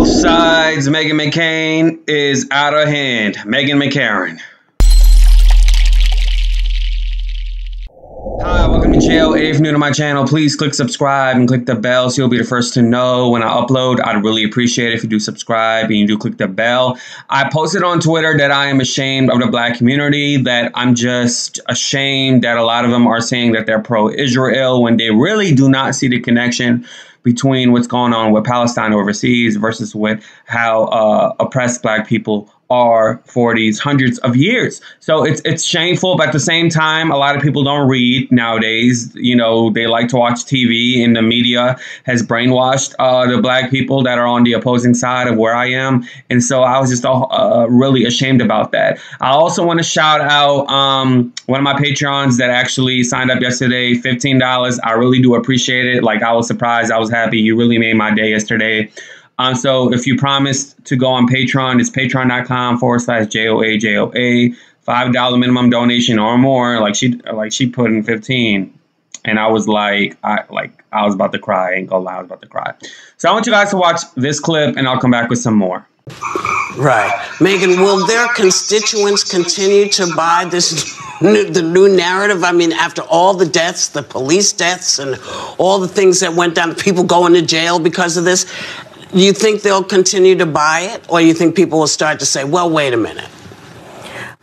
Both sides, Meghan McCain is out of hand. Meghan McCain. Hi, welcome to JLA. If you're new to my channel, please click subscribe and click the bell so you'll be the first to know when I upload. I'd really appreciate it if you do subscribe and you do click the bell. I posted on Twitter that I am ashamed of the black community, that I'm just ashamed that a lot of them are saying that they're pro-Israel when they really do not see the connection between what's going on with Palestine overseas versus with how oppressed black people are for these hundreds of years. So it's shameful, but at the same time, a lot of people don't read nowadays. You know, they like to watch TV, and the media has brainwashed the black people that are on the opposing side of where I am. And so I was just really ashamed about that. I also want to shout out one of my Patreons that actually signed up yesterday, $15. I really do appreciate it. Like, I was surprised. I was happy. You really made my day yesterday. So if you promise to go on Patreon, it's patreon.com/JOA. $5 minimum donation or more. Like she put in 15, and I was like, I was about to cry. I ain't gonna lie, I was about to cry. So I want you guys to watch this clip, and I'll come back with some more. Right, Meghan. Will their constituents continue to buy the new narrative? I mean, after all the deaths, the police deaths, and all the things that went down, people going to jail because of this. Do you think they'll continue to buy it, or you think people will start to say, well, wait a minute?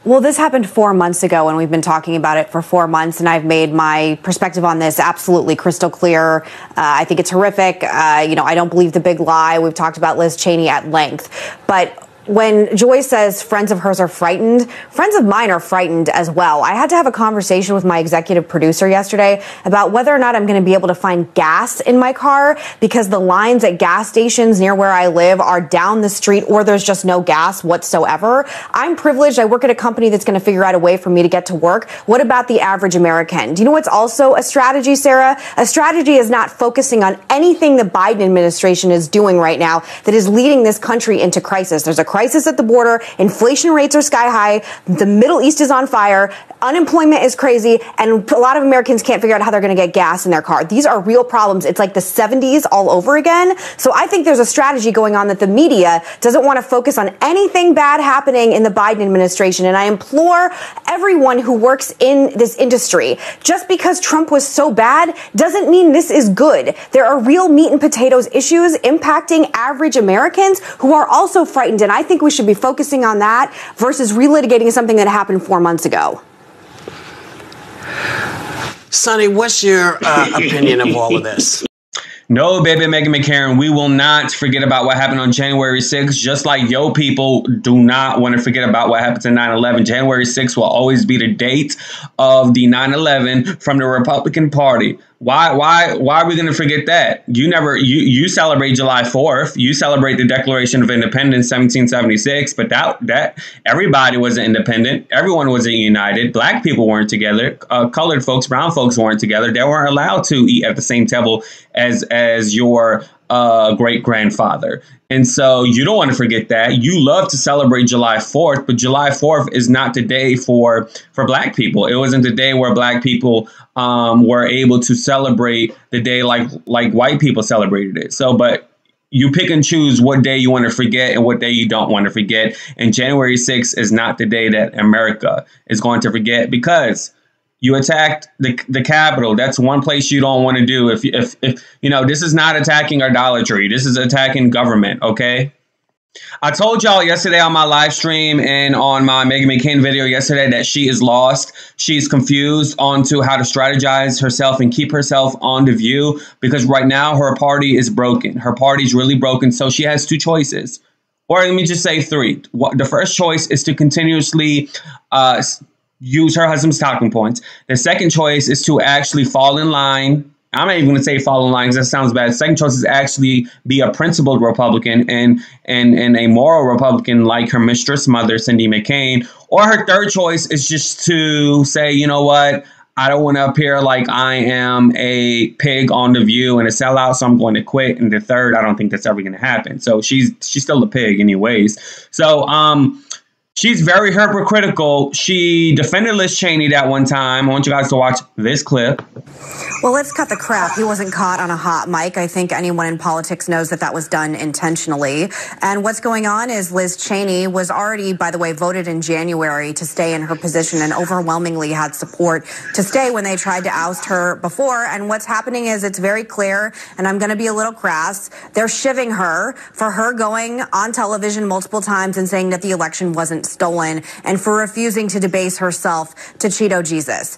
Well, this happened 4 months ago, and we've been talking about it for 4 months, and I've made my perspective on this absolutely crystal clear. I think it's horrific. You know, I don't believe the big lie. We've talked about Liz Cheney at length. But when Joy says friends of hers are frightened, friends of mine are frightened as well. I had to have a conversation with my executive producer yesterday about whether or not I'm going to be able to find gas in my car, because the lines at gas stations near where I live are down the street, or there's just no gas whatsoever. I'm privileged. I work at a company that's going to figure out a way for me to get to work. What about the average American? Do you know what's also a strategy, Sarah? A strategy is not focusing on anything the Biden administration is doing right now that is leading this country into crisis. There's a crisis at the border. Inflation rates are sky high. The Middle East is on fire. Unemployment is crazy. And a lot of Americans can't figure out how they're going to get gas in their car. These are real problems. It's like the 70s all over again. So I think there's a strategy going on that the media doesn't want to focus on anything bad happening in the Biden administration. And I implore everyone who works in this industry, just because Trump was so bad doesn't mean this is good. There are real meat and potatoes issues impacting average Americans who are also frightened. And I think we should be focusing on that versus relitigating something that happened 4 months ago. Sonny, what's your opinion of all of this? No, baby, Meghan McCain, we will not forget about what happened on January 6th, just like yo people do not want to forget about what happened to 9/11. January 6th will always be the date of the 9/11 from the Republican Party. Why are we going to forget that? You celebrate July 4th. You celebrate the Declaration of Independence, 1776. But that everybody wasn't independent. Everyone wasn't united. Black people weren't together. Colored folks, brown folks weren't together. They weren't allowed to eat at the same table as your great grandfather. And so you don't want to forget that. You love to celebrate July 4th, but July 4th is not the day for black people. It wasn't the day where black people were able to celebrate the day like white people celebrated it. So, but you pick and choose what day you want to forget and what day you don't want to forget. And January 6th is not the day that America is going to forget, because you attacked the Capitol. That's one place you don't want to do. If you know, this is not attacking idolatry. This is attacking government. OK, I told y'all yesterday on my live stream and on my Meghan McCain video yesterday that she is lost. She's confused onto how to strategize herself and keep herself on the view, because right now her party is broken. Her party's really broken. So she has two choices, or let me just say three. The first choice is to continuously use her husband's talking points. The second choice is to actually fall in line. I'm not even going to say fall in line because that sounds bad. The second choice is actually be a principled Republican and a moral Republican like her mistress mother, Cindy McCain. Or her third choice is just to say, you know what? I don't want to appear like I am a pig on The View and a sellout, so I'm going to quit. And the third, I don't think that's ever going to happen. So she's still a pig anyways. So She's very hypocritical. She defended Liz Cheney that one time. I want you guys to watch this clip. Well, let's cut the crap. He wasn't caught on a hot mic. I think anyone in politics knows that that was done intentionally. And what's going on is Liz Cheney was already, by the way, voted in January to stay in her position and overwhelmingly had support to stay when they tried to oust her before. And what's happening is it's very clear, and I'm going to be a little crass, they're shivving her for her going on television multiple times and saying that the election wasn't stolen and for refusing to debase herself to Cheeto Jesus.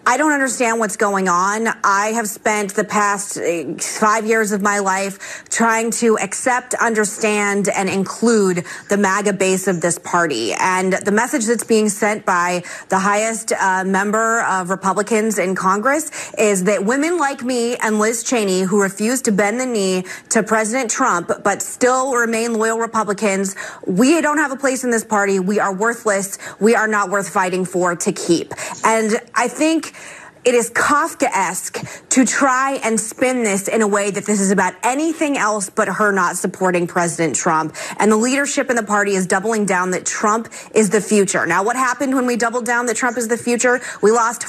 I don't understand what's going on. I have spent the past 5 years of my life trying to accept, understand, and include the MAGA base of this party. And the message that's being sent by the highest member of Republicans in Congress is that women like me and Liz Cheney, who refuse to bend the knee to President Trump, but still remain loyal Republicans, we don't have a place in this party. We are worthless. We are not worth fighting for to keep. And I think it is Kafkaesque to try and spin this in a way that this is about anything else but her not supporting President Trump. And the leadership in the party is doubling down that Trump is the future. Now, what happened when we doubled down that Trump is the future? We lost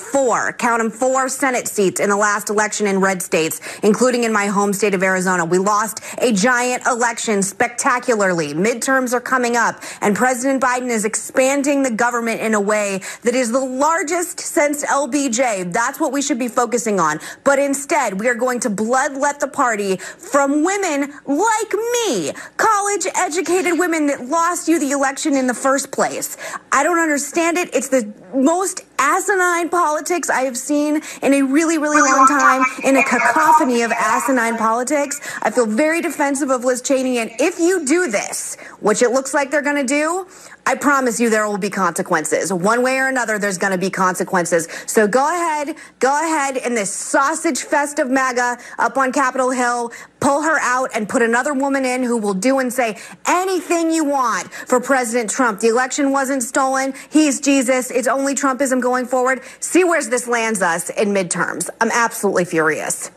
count them, 4 Senate seats in the last election in red states, including in my home state of Arizona. We lost a giant election spectacularly. Midterms are coming up, and President Biden is expanding the government in a way that is the largest since LBJ. That's what we should be focusing on. But instead, we are going to bloodlet the party from women like me, college-educated women that lost you the election in the first place. I don't understand it. It's the most asinine politics I have seen in a really, really long time, in a cacophony of asinine politics. I feel very defensive of Liz Cheney, and if you do this, which it looks like they're going to do, I promise you there will be consequences. One way or another, there's going to be consequences. So go ahead in this sausage fest of MAGA up on Capitol Hill, pull her out and put another woman in who will do and say anything you want for President Trump. The election wasn't stolen. He's Jesus. It's only Trumpism going forward. See where this lands us in midterms. I'm absolutely furious.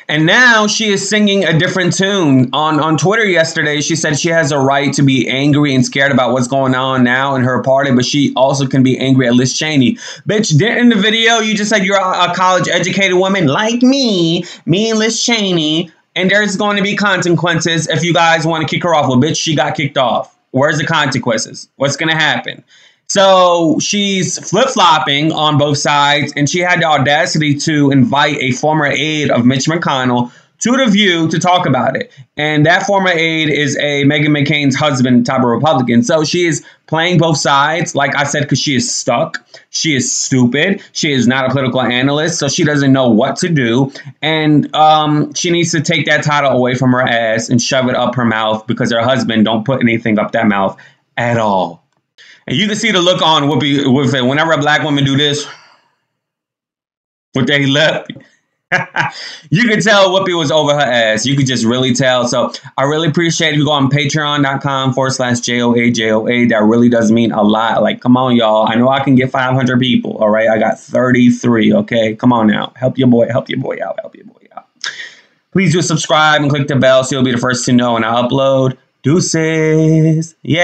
And now she is singing a different tune. On Twitter yesterday, she said she has a right to be angry and scared about what's going on now in her party, but she also can be angry at Liz Cheney. Bitch, in the video, you just said you're a college-educated woman like me and Liz Cheney, and there's going to be consequences if you guys want to kick her off. Well, bitch, she got kicked off. Where's the consequences? What's going to happen? So she's flip-flopping on both sides, and she had the audacity to invite a former aide of Mitch McConnell to The View to talk about it. And that former aide is a Meghan McCain's husband type of Republican. So she is playing both sides, like I said, because she is stuck. She is stupid. She is not a political analyst, so she doesn't know what to do. And she needs to take that title away from her ass and shove it up her mouth, because her husband don't put anything up that mouth at all. And you can see the look on Whoopi with it. Whenever a black woman do this with their lip, you can tell Whoopi was over her ass. You could just really tell. So I really appreciate if you go on patreon.com/JOA. That really does mean a lot. Like, come on, y'all. I know I can get 500 people. All right. I got 33. Okay. Come on now. Help your boy out. Please do subscribe and click the bell so you'll be the first to know when I upload. Deuces. Yay.